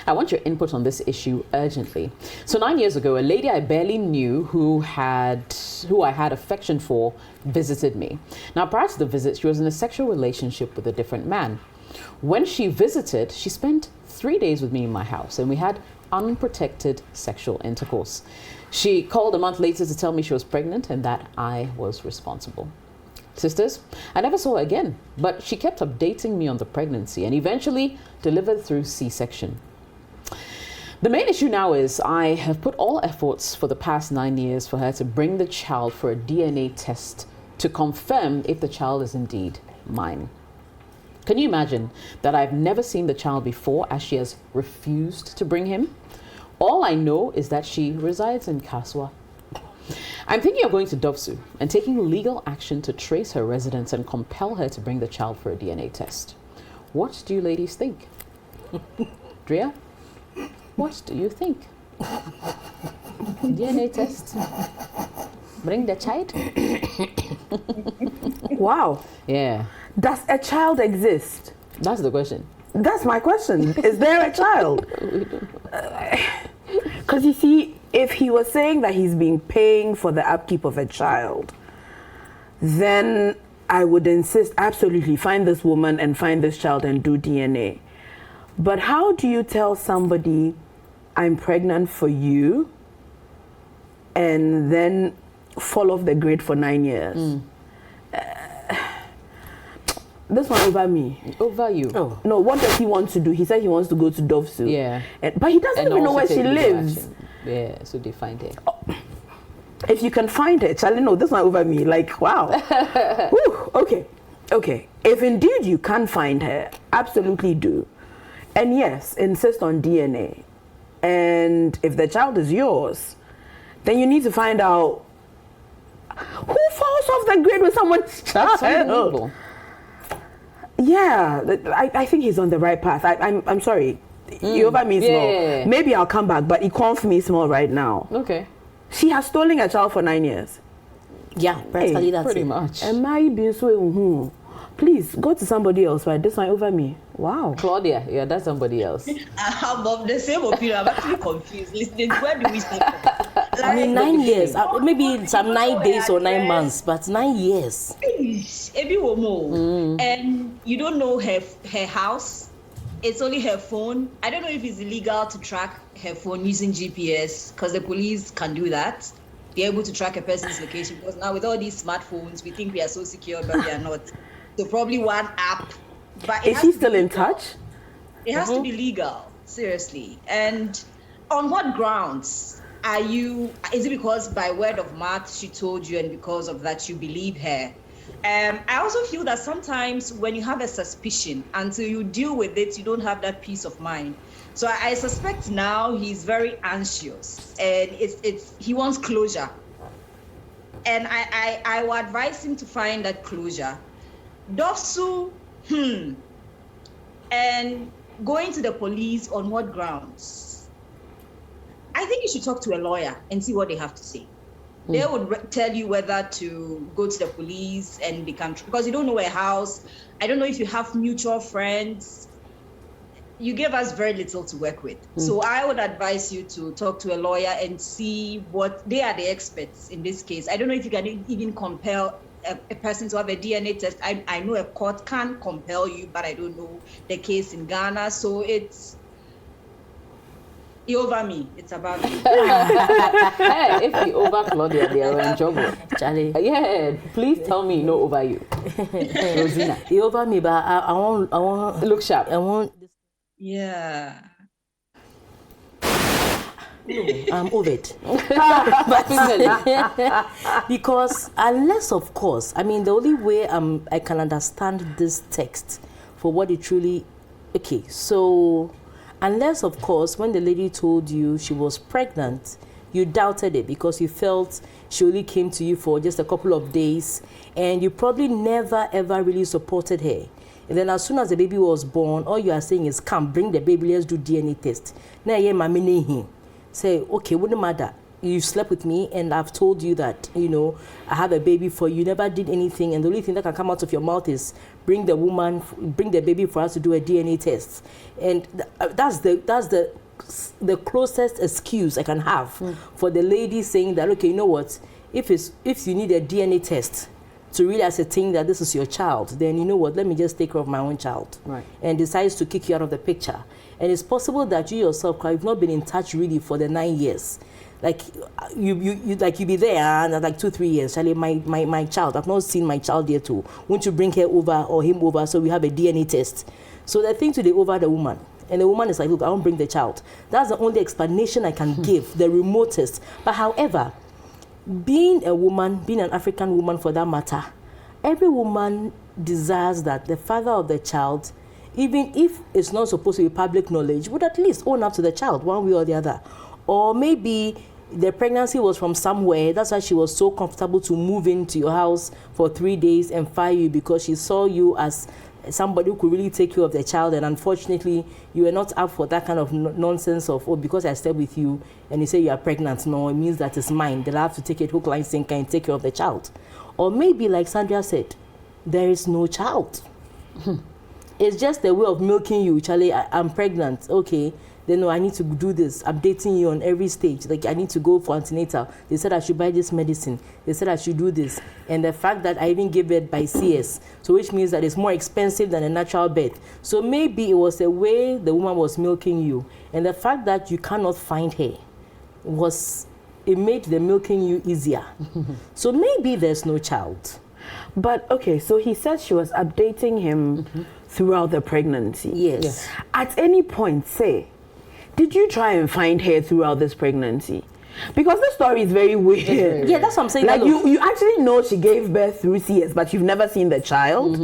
I want your input on this issue urgently. So 9 years ago, a lady I barely knew who I had affection for visited me. Now, prior to the visit, she was in a sexual relationship with a different man. When she visited, she spent 3 days with me in my house, and we had unprotected sexual intercourse. She called a month later to tell me she was pregnant and that I was responsible. Sisters, I never saw her again, but she kept updating me on the pregnancy and eventually delivered through C-section. The main issue now is I have put all efforts for the past 9 years for her to bring the child for a DNA test to confirm if the child is indeed mine. Can you imagine that I've never seen the child before, as she has refused to bring him? All I know is that she resides in Kaswa. I'm thinking of going to Dovsu and taking legal action to trace her residence and compel her to bring the child for a DNA test. What do you ladies think? Drea, what do you think? DNA test? Bring the child? Wow. Yeah. Does a child exist? That's the question. That's my question. Is there a child? Because you see, if he was saying that he's been paying for the upkeep of a child, then I would insist, absolutely, find this woman and find this child and do DNA. But how do you tell somebody, I'm pregnant for you, and then fall off the grid for 9 years? This one over me. Over you? Oh. No, what does he want to do? He said he wants to go to Dovsu. Yeah. But he doesn't even know where she lives. Action. Yeah, so they find her. Oh. If you can find her, Charlie, no, this one over me. Like, wow. Whew, okay. If indeed you can find her, absolutely do. And yes, insist on DNA. And if the child is yours, then you need to find out who falls off the grid with someone's child. Yeah, I think he's on the right path. I'm sorry. You over me small. Maybe I'll come back, but he calls me small right now. Okay. She has stolen a child for 9 years. Yeah, practically that's pretty it. much. Am I being so? Please go to somebody else, right? This one over me. Wow. Claudia, yeah, that's somebody else. I'm of the same opinion. I'm actually confused. Listening, where do we start from? Like, I mean, 9 years. Maybe some 9 days or 9 months, but 9 years. And you don't know her house. It's only her phone. I don't know if it's illegal to track her phone using GPS, because the police can do that. They're able to track a person's location, because now with all these smartphones, we think we are so secure, but we are not. So probably one app. But is she still in touch? It has to be legal, seriously. And on what grounds is it because by word of mouth she told you and because of that you believe her? I also feel that sometimes when you have a suspicion, until you deal with it, you don't have that peace of mind. So I suspect now he's very anxious and he wants closure. And I would advise him to find that closure. Dovsu, and going to the police on what grounds? I think you should talk to a lawyer and see what they have to say. They would tell you whether to go to the police and become, because you don't know a house. I don't know if you have mutual friends. You give us very little to work with. So I would advise you to talk to a lawyer and see what, they are the experts in this case. I don't know if you can even compel a person to have a DNA test. I know a court can compel you, but I don't know the case in Ghana. So it's over me. It's about me. Hey, if you over Claudia, they are in trouble. Charlie. Yeah, please tell me no over you. Rosina. He over me, but I want Look sharp. I want. Yeah. No, I'm over it. Because unless, of course, I mean, the only way I can understand this text for what it truly, okay, so unless, of course, when the lady told you she was pregnant, you doubted it because you felt she only came to you for just a couple of days and you probably never ever really supported her. And then as soon as the baby was born, all you are saying is, come, bring the baby, let's do DNA test. Now, yeah, mommy, say, okay, wouldn't matter. you slept with me and I've told you that, you know, I have a baby for you, never did anything, and the only thing that can come out of your mouth is bring the baby for us to do a DNA test. And that's the closest excuse I can have for the lady saying that, okay, you know what, if you need a DNA test to really ascertain that this is your child, then you know what, let me just take care of my own child. Right. And decides to kick you out of the picture. And it's possible that you yourself have not been in touch really for the 9 years. Like you be there and like 2-3 years. Charlie, my child, I've not seen my child yet too. Won't you bring her over or him over so we have a DNA test? So they think today over the woman. And the woman is like, look, I won't bring the child. That's the only explanation I can give, the remotest. But however, being a woman, being an African woman for that matter, every woman desires that the father of the child, even if it's not supposed to be public knowledge, would at least own up to the child one way or the other. Or maybe the pregnancy was from somewhere, that's why she was so comfortable to move into your house for 3 days and fire you because she saw you as somebody who could really take care of the child, and unfortunately you were not up for that kind of nonsense of, oh, because I stayed with you and you say you are pregnant, no, it means that it's mine, that I have to take it hook, line, sinker and take care of the child. Or maybe like Sandra said, there is no child. It's just a way of milking you. Charlie, I'm pregnant, okay, then no, I need to do this, updating you on every stage. Like I need to go for antenatal. They said I should buy this medicine. They said I should do this. And the fact that I even gave birth by CS, so which means that it's more expensive than a natural birth. So maybe it was a way the woman was milking you. And the fact that you cannot find her it made the milking you easier. So maybe there's no child. But okay, so he said she was updating him throughout the pregnancy. Yes. At any point, say, did you try and find her throughout this pregnancy? Because this story is very weird. Yeah, that's what I'm saying. Like you actually know she gave birth through CS, but you've never seen the child.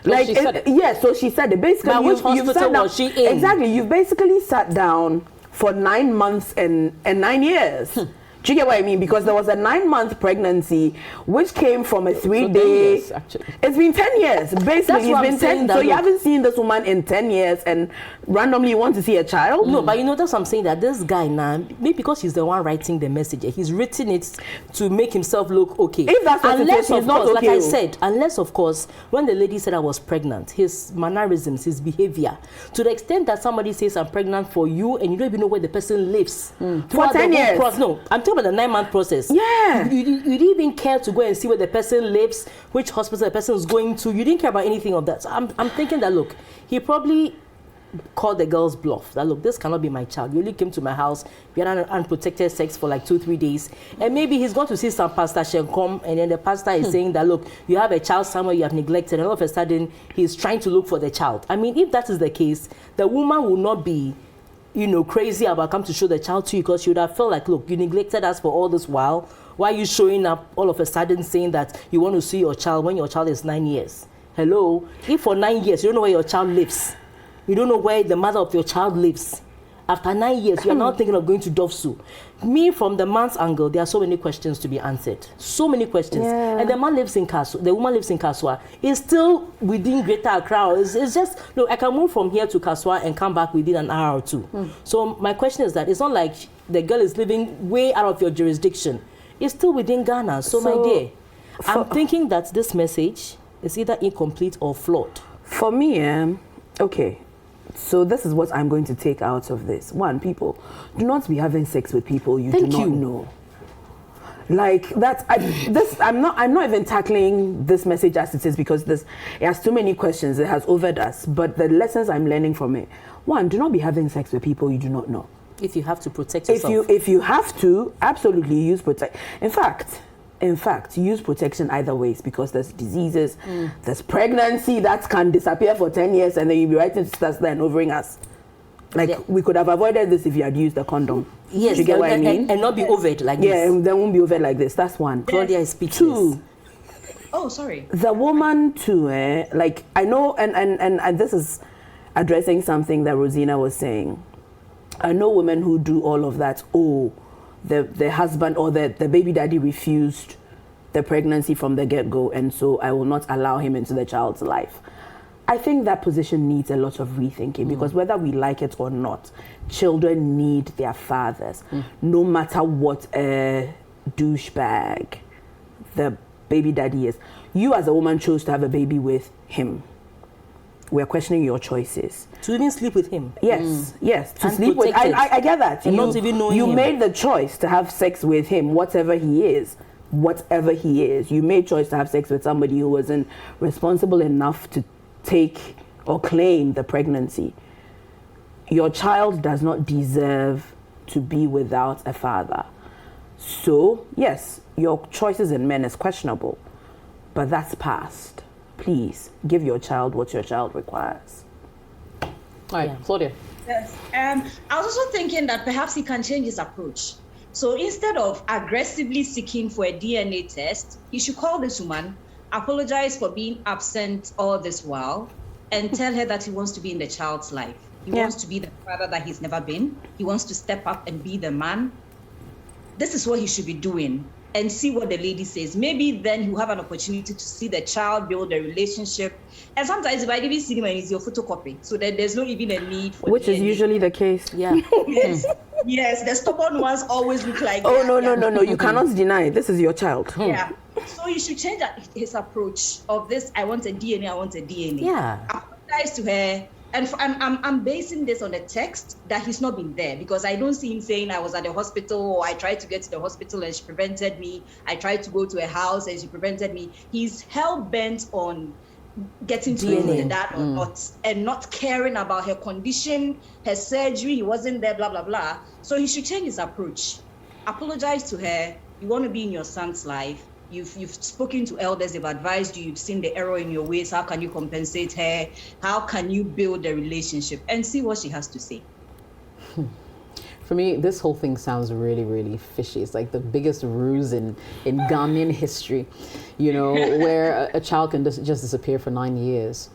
Like she said it. Yeah, so she said it. Basically, But which hospital was she in? Exactly, you've basically sat down for 9 months and 9 years. Do you get what I mean? Because there was a 9-month pregnancy, which came from a 3-day. Years, actually. It's been 10 years. Basically, it's been 10. So you haven't seen this woman in 10 years, and randomly you want to see a child? No, but you know, that's what I'm saying, that this guy now, maybe because he's the one writing the message, he's written it to make himself look okay. If that's what unless, it is, of not course, okay. like I said, unless, of course, when the lady said I was pregnant, his mannerisms, his behavior, to the extent that somebody says I'm pregnant for you and you don't even know where the person lives. For 10 years. No, I'm talking about the 9-month process. Yeah. You didn't even care to go and see where the person lives, which hospital the person is going to. You didn't care about anything of that. So I'm thinking that, look, he probably called the girl's bluff. That, look, this cannot be my child. You only came to my house, we had unprotected sex for like 2-3 days. And maybe he's going to see some pastor Shenkom, and then the pastor is saying that, look, you have a child somewhere you have neglected, and all of a sudden he's trying to look for the child. I mean, if that is the case, the woman will not be, you know, crazy about come to show the child to you, because she would have felt like, look, you neglected us for all this while. Why are you showing up all of a sudden saying that you want to see your child when your child is 9 years? Hello? If for 9 years you don't know where your child lives, you don't know where the mother of your child lives, after 9 years, you're now thinking of going to Dovsu. Me, from the man's angle, there are so many questions to be answered. So many questions. Yeah. And the man lives in Kaswa. The woman lives in Kaswa. It's still within Greater Accra. It's just, look, I can move from here to Kaswa and come back within an hour or two. So my question is that it's not like the girl is living way out of your jurisdiction. It's still within Ghana. So my dear, I'm thinking that this message is either incomplete or flawed. For me, okay. So this is what I'm going to take out of this. One, people, do not be having sex with people you do not know. Like that, I'm not even tackling this message as it is, because it has too many questions. It has overed us. But the lessons I'm learning from it: one, do not be having sex with people you do not know. If you have to protect yourself. If you have to, absolutely use protect. In fact, use protection either ways, because there's diseases, there's pregnancy that can disappear for 10 years and then you'll be writing sisters there and overing us. Like, we could have avoided this if you had used the condom. Yes, you get what I mean? And not be overed like this. Yeah, and then won't be overed like this. That's one. Claudia is speechless. Two. Oh, sorry. The woman too, like, I know, and this is addressing something that Rosina was saying. I know women who do all of that. Oh, the husband or the baby daddy refused the pregnancy from the get-go, and so I will not allow him into the child's life. I think that position needs a lot of rethinking because whether we like it or not, children need their fathers. No matter what a douchebag the baby daddy is. You as a woman chose to have a baby with him. We're questioning your choices. To even sleep with him. Yes, yes. To And sleep with. protected. I get that. And not even knowing you him. made the choice to have sex with him, whatever he is. Whatever he is. You made choice to have sex with somebody who wasn't responsible enough to take or claim the pregnancy. Your child does not deserve to be without a father. So, yes, your choices in men is questionable, but that's past. Please give your child what your child requires. All right, Yeah. Claudia. Yes. I was also thinking that perhaps he can change his approach. So instead of aggressively seeking for a DNA test, he should call this woman, apologize for being absent all this while, and tell her that he wants to be in the child's life. He wants to be the father that he's never been. He wants to step up and be the man. This is what he should be doing, and see what the lady says. Maybe then you have an opportunity to see the child build a relationship. And sometimes if I even see him and he's your photocopy, so that there's not even a need for Which is DNA. usually the case. Yeah. Yes, yes, the stubborn ones always look like Oh, that. no, Yeah. no. You cannot deny this is your child. Yeah. So you should change his approach of this. I want a DNA. I want a DNA. Yeah. Apologize to her. And I'm basing this on a text that he's not been there, because I don't see him saying I was at the hospital, or I tried to get to the hospital and she prevented me. I tried to go to a house and she prevented me. He's hell bent on getting to know the dad or not, and not caring about her condition, her surgery. He wasn't there, blah, blah, blah. So he should change his approach. Apologize to her. You want to be in your son's life. You've spoken to elders, they've advised you, you've seen the error in your ways. How can you compensate her? How can you build a relationship? And see what she has to say. For me, this whole thing sounds really, really fishy. It's like the biggest ruse in Ghanaian history, you know, where a child can just disappear for 9 years.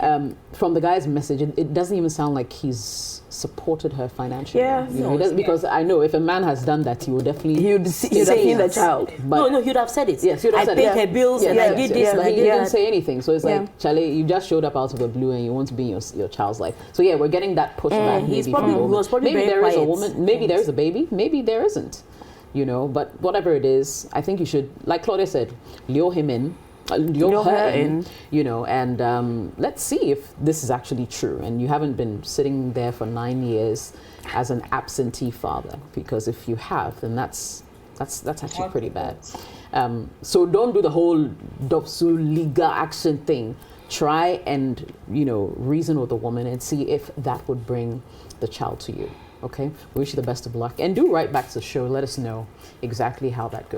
From the guy's message, it doesn't even sound like he's supported her financially. Yeah. You know, he doesn't, because I know if a man has done that, he will definitely He would have seen the child. But No, he'd have said it. yes, he would have I said paid it. her bills Yes, and I yes, did yes. this But and I he did didn't that. say anything. So it's Yeah. like, Charlie, you just showed up out of the blue and you want to be in your child's life. So yeah, we're getting that pushback. He's maybe probably- from a he woman. was probably maybe very there is a quiet. woman, maybe there is a baby, maybe there isn't. You know, but whatever it is, I think you should, like Claudia said, lure him in. Lure her in, you know, and let's see if this is actually true. And you haven't been sitting there for 9 years as an absentee father, because if you have, then that's actually pretty bad. So don't do the whole Dopsu Liga action thing. Try and, you know, reason with the woman and see if that would bring the child to you. Okay, we wish you the best of luck, and do write back to the show. Let us know exactly how that goes.